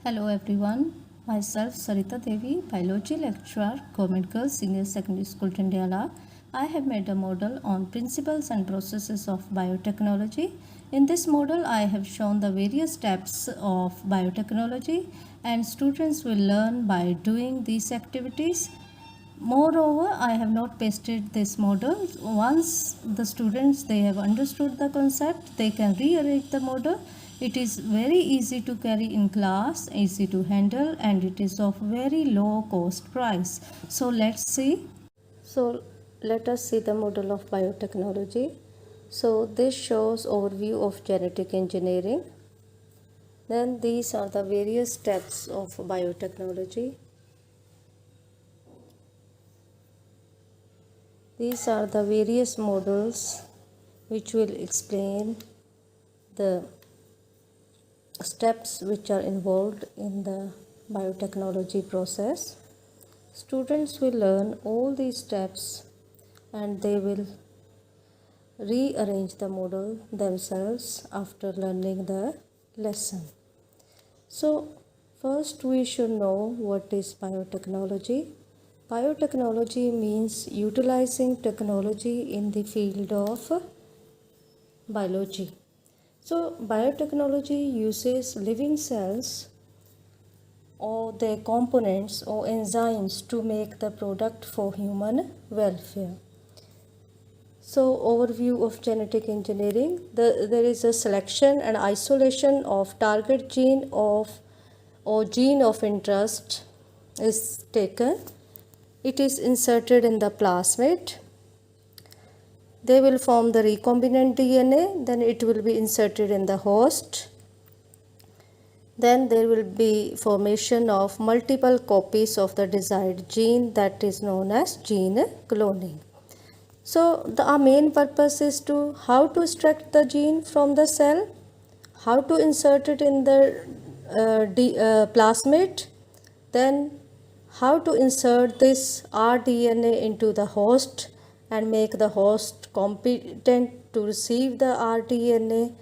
Hello everyone, myself Sarita Devi, biology lecturer, Government Girls Senior Secondary School Tindiala. I have made a model on principles and processes of biotechnology. In this model, I have shown the various steps of biotechnology and students will learn by doing these activities. Moreover, I have not pasted this model. Once the students they have understood the concept, they can rearrange the model. It is very easy to carry in class, easy to handle, and it is of very low cost price. So let's see. So let us see the model of biotechnology. So this shows overview of genetic engineering. Then these are the various steps of biotechnology. These are the various models which will explain the steps which are involved in the biotechnology process. Students will learn all these steps and they will rearrange the model themselves after learning the lesson. So first we should know what is biotechnology. Biotechnology means utilizing technology in the field of biology. So biotechnology uses living cells or their components or enzymes to make the product for human welfare. So overview of genetic engineering. There is a selection and isolation of target gene or gene of interest is taken. It is inserted in the plasmid. They will form the recombinant DNA, then it will be inserted in the host. Then there will be formation of multiple copies of the desired gene, that is known as gene cloning. So our main purpose is to how to extract the gene from the cell, how to insert it in the plasmid, then how to insert this rDNA into the host and make the host competent to receive the rDNA.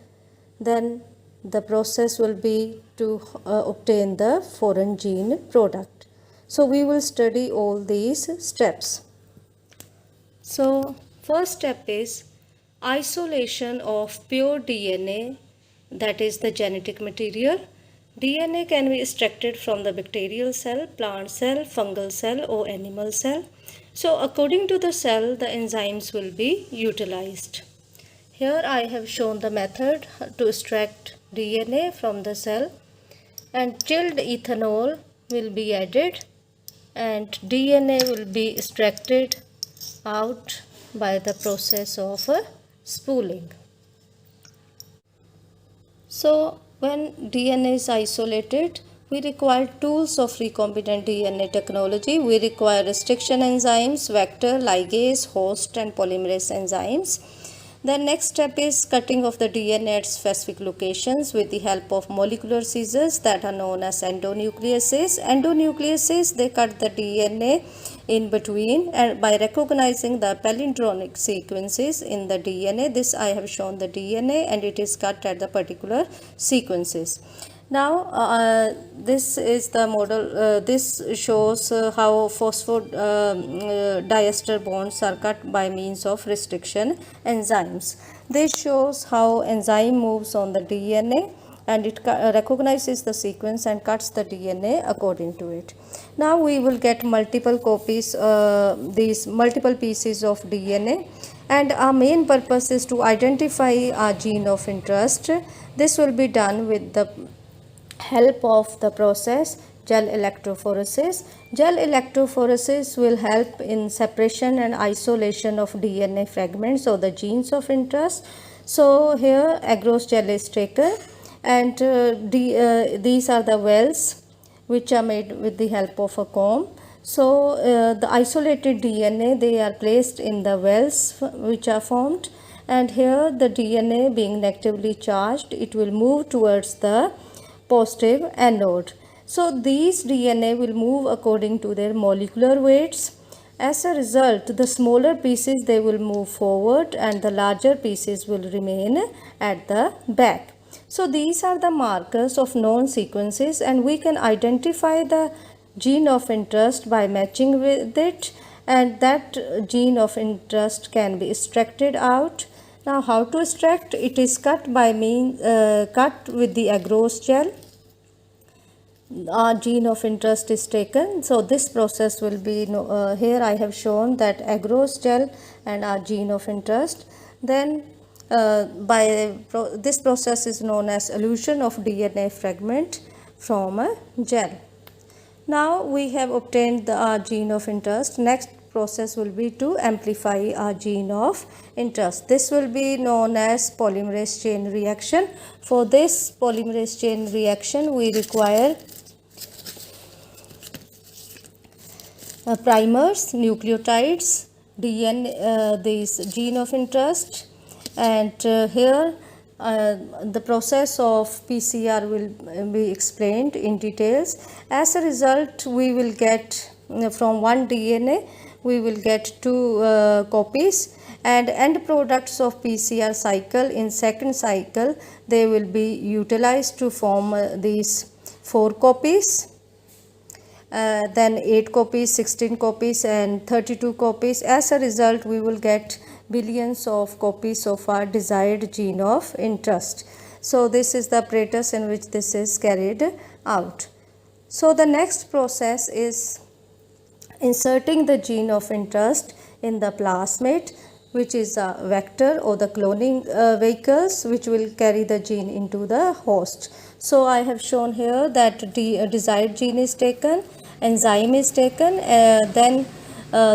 Then the process will be to obtain the foreign gene product. So we will study all these steps. So first step is isolation of pure DNA, that is the genetic material. DNA can be extracted from the bacterial cell, plant cell, fungal cell or animal cell. So according to the cell, the enzymes will be utilized. Here I have shown the method to extract DNA from the cell, and chilled ethanol will be added and DNA will be extracted out by the process of spooling. So when DNA is isolated, we require tools of recombinant DNA technology. We require restriction enzymes, vector, ligase, host and polymerase enzymes. The next step is cutting of the DNA at specific locations with the help of molecular scissors that are known as endonucleases. Endonucleases, they cut the DNA in between and by recognizing the palindromic sequences in the DNA. This I have shown the DNA and it is cut at the particular sequences. Now this is the model. This shows how phosphodiester bonds are cut by means of restriction enzymes. This shows how enzyme moves on the DNA and it recognizes the sequence and cuts the DNA according to it. Now we will get multiple copies, these multiple pieces of DNA, and our main purpose is to identify our gene of interest. This will be done with the help of the process gel electrophoresis. Gel electrophoresis will help in separation and isolation of DNA fragments or the genes of interest. So here agarose gel is taken and these are the wells which are made with the help of a comb. So the isolated DNA, they are placed in the wells which are formed, and here the DNA being negatively charged, it will move towards the positive anode. So these DNA will move according to their molecular weights. As a result, the smaller pieces, they will move forward and the larger pieces will remain at the back. So these are the markers of known sequences, and we can identify the gene of interest by matching with it, and that gene of interest can be extracted out. Now how to extract? It is cut by cut with the agarose gel. Our gene of interest is taken. So this process will be here I have shown that agarose gel and our gene of interest. Then this process is known as elution of DNA fragment from a gel. Now we have obtained our gene of interest. Next process will be to amplify our gene of interest. This will be known as polymerase chain reaction. For this polymerase chain reaction, we require primers, nucleotides, DNA, this gene of interest, and here the process of PCR will be explained in details. As a result, we will get from one DNA we will get two copies, and end products of PCR cycle in second cycle they will be utilized to form these 4 copies. Then 8 copies, 16 copies and 32 copies. As a result, we will get billions of copies of our desired gene of interest. So this is the apparatus in which this is carried out. So the next process is inserting the gene of interest in the plasmid, which is a vector or the cloning vehicles which will carry the gene into the host. So I have shown here that the desired gene is taken, enzyme is taken, then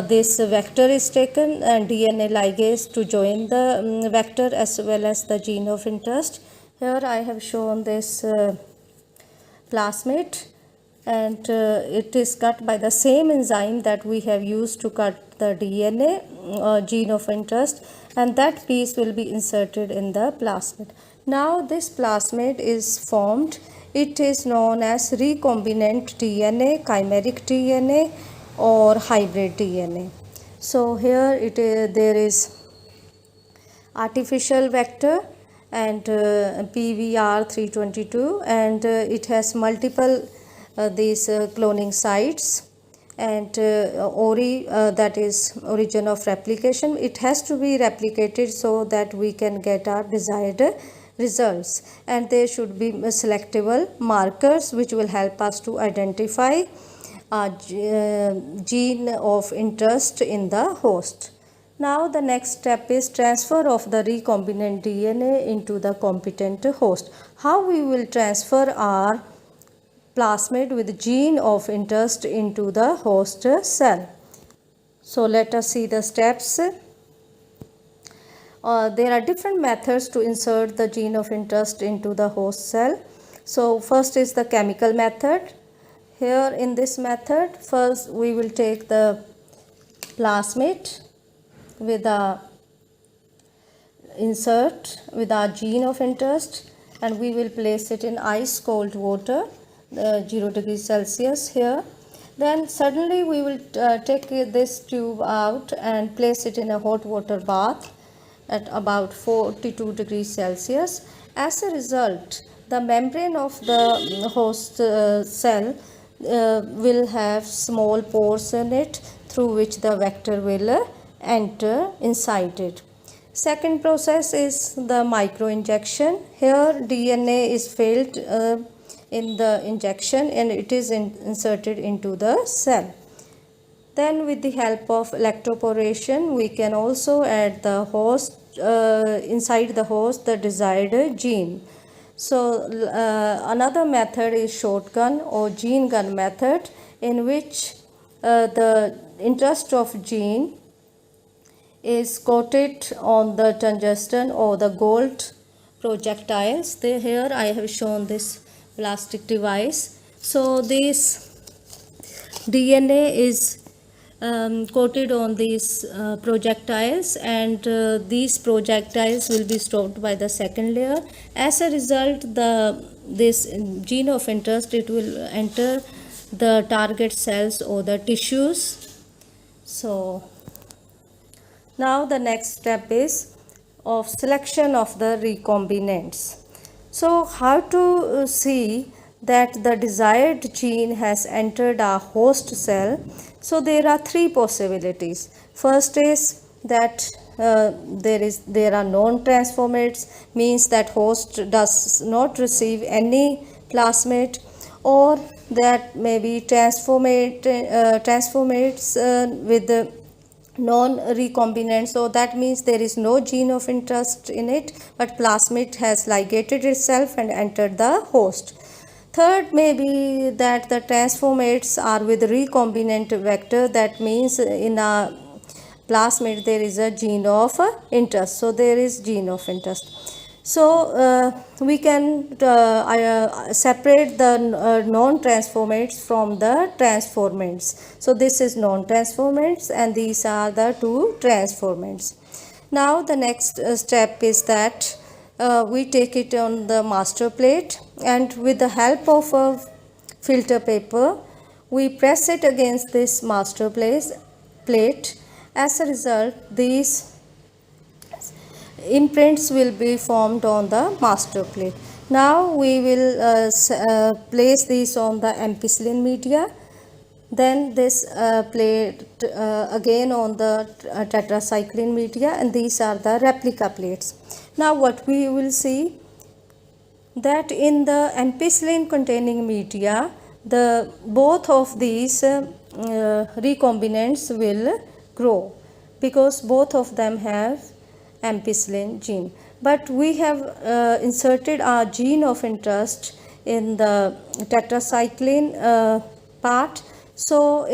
this vector is taken and DNA ligase to join the vector as well as the gene of interest. Here I have shown this plasmid, and it is cut by the same enzyme that we have used to cut the DNA gene of interest, and that piece will be inserted in the plasmid. Now this plasmid is formed. It is known as recombinant DNA, chimeric DNA or hybrid DNA. So here there is artificial vector and PVR322, and it has multiple these cloning sites, and ORI that is origin of replication. It has to be replicated so that we can get our desired results, and there should be selectable markers which will help us to identify a gene of interest in the host. Now the next step is transfer of the recombinant DNA into the competent host. How we will transfer our plasmid with gene of interest into the host cell? So let us see the steps. There are different methods to insert the gene of interest into the host cell. So first is the chemical method. Here in this method, first we will take the plasmid with a insert with our gene of interest, and we will place it in ice cold water, 0 degrees Celsius here. Then suddenly we will take this tube out and place it in a hot water bath at about 42 degrees Celsius. As a result, the membrane of the host cell will have small pores in it through which the vector will enter inside it. Second process is the microinjection. Here DNA is filled in the injection and it is inserted into the cell. Then with the help of electroporation, we can also add the host inside the host the desired gene. So another method is shotgun or gene gun method, in which the interest of gene is coated on the tungsten or the gold projectiles. Here I have shown this plastic device. So this DNA is coated on these projectiles, and these projectiles will be stopped by the second layer. As a result, this gene of interest, it will enter the target cells or the tissues. So now the next step is of selection of the recombinants. So how to see that the desired gene has entered our host cell? So there are three possibilities. First is that there are non-transformates, means that host does not receive any plasmid, or that may be transformates with the non-recombinant, so that means there is no gene of interest in it, but plasmid has ligated itself and entered the host. Third may be that the transformates are with recombinant vector, that means in a plasmid there is a gene of interest, so there is gene of interest. So we can separate the non-transformates from the transformates. So this is non-transformates and these are the two transformates. Now the next step is that we take it on the master plate, and with the help of a filter paper we press it against this master plate. As a result, these imprints will be formed on the master plate. Now we will place these on the ampicillin media, then this plate again on the tetracycline media, and these are the replica plates. Now what we will see, that in the ampicillin containing media, the both of these recombinants will grow because both of them have ampicillin gene. But we have inserted our gene of interest in the tetracycline part. So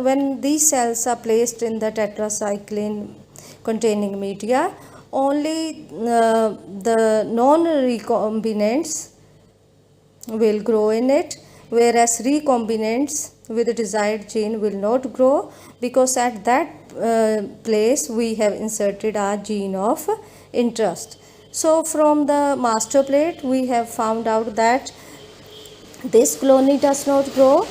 when these cells are placed in the tetracycline containing media, only the non-recombinants will grow in it, whereas recombinants with the desired gene will not grow, because at that place we have inserted our gene of interest. So from the master plate we have found out that this colony does not grow,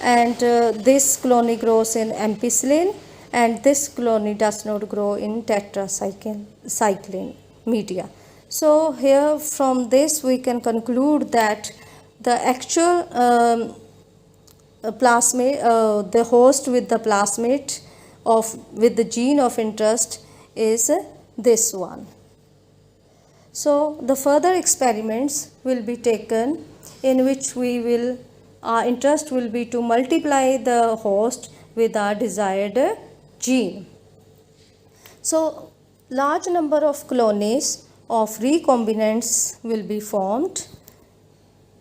and this colony grows in ampicillin, and this colony does not grow in tetracycline media. So here from this we can conclude that the actual plasmid, the host with the plasmid with the gene of interest is this one. So the further experiments will be taken, in which our interest will be to multiply the host with our desired gene. So large number of colonies of recombinants will be formed.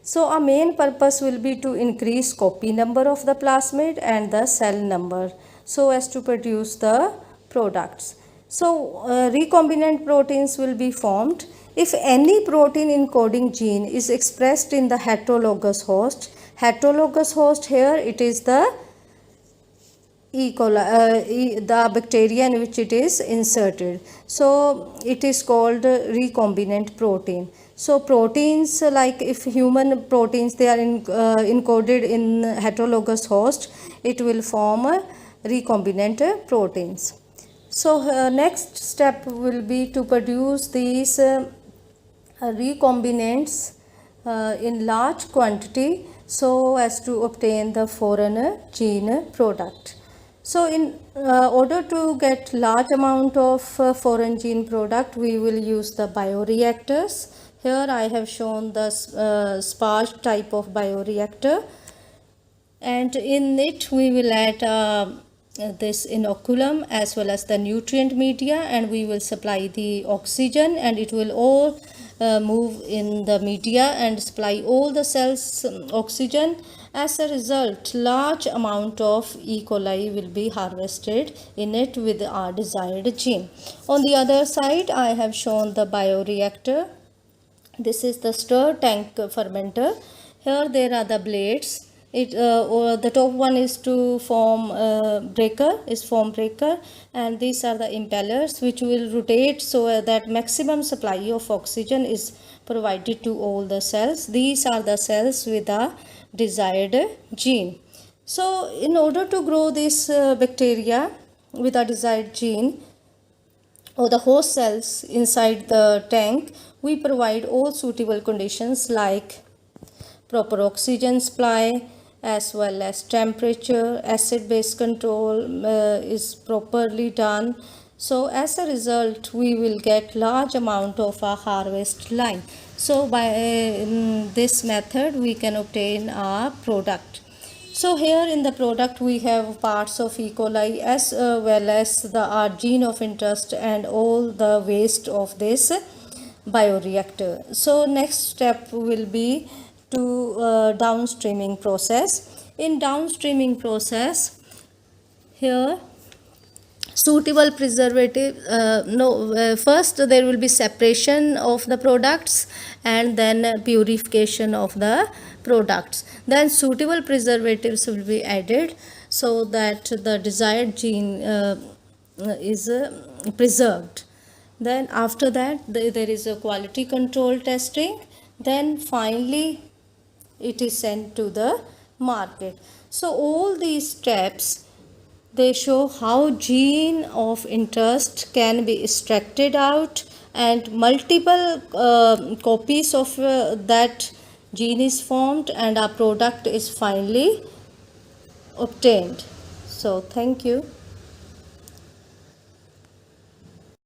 So our main purpose will be to increase copy number of the plasmid and the cell number, so as to produce the products. So recombinant proteins will be formed if any protein encoding gene is expressed in the heterologous host. Heterologous host, here it is the E. coli, the bacteria in which it is inserted. So it is called recombinant protein. So proteins, like if human proteins, they are encoded in heterologous host, it will form recombinant proteins. So next step will be to produce these recombinants in large quantity, so as to obtain the foreign gene product. So in order to get large amount of foreign gene product, we will use the bioreactors. Here I have shown the sparge type of bioreactor, and in it we will add this inoculum as well as the nutrient media, and we will supply the oxygen, and it will all move in the media and supply all the cells oxygen. As a result, large amount of E. coli will be harvested in it with our desired gene. On the other side, I have shown the bioreactor. This is the stir tank fermenter. Here there are the blades. The top one is to form foam breaker, and these are the impellers which will rotate so that maximum supply of oxygen is provided to all the cells. These are the cells with a desired gene. So in order to grow this bacteria with a desired gene, or the host cells inside the tank, we provide all suitable conditions like proper oxygen supply as well as temperature, acid base control is properly done. So as a result we will get large amount of a harvest line. So by this method we can obtain our product. So here in the product we have parts of E. coli as well as our gene of interest and all the waste of this bioreactor. So next step will be to downstreaming process. In downstreaming process, here suitable preservative first there will be separation of the products and then purification of the products, then suitable preservatives will be added so that the desired gene is preserved. Then after that there is a quality control testing, then finally it is sent to the market. So all these steps, they show how gene of interest can be extracted out and multiple copies of that gene is formed and our product is finally obtained. So thank you.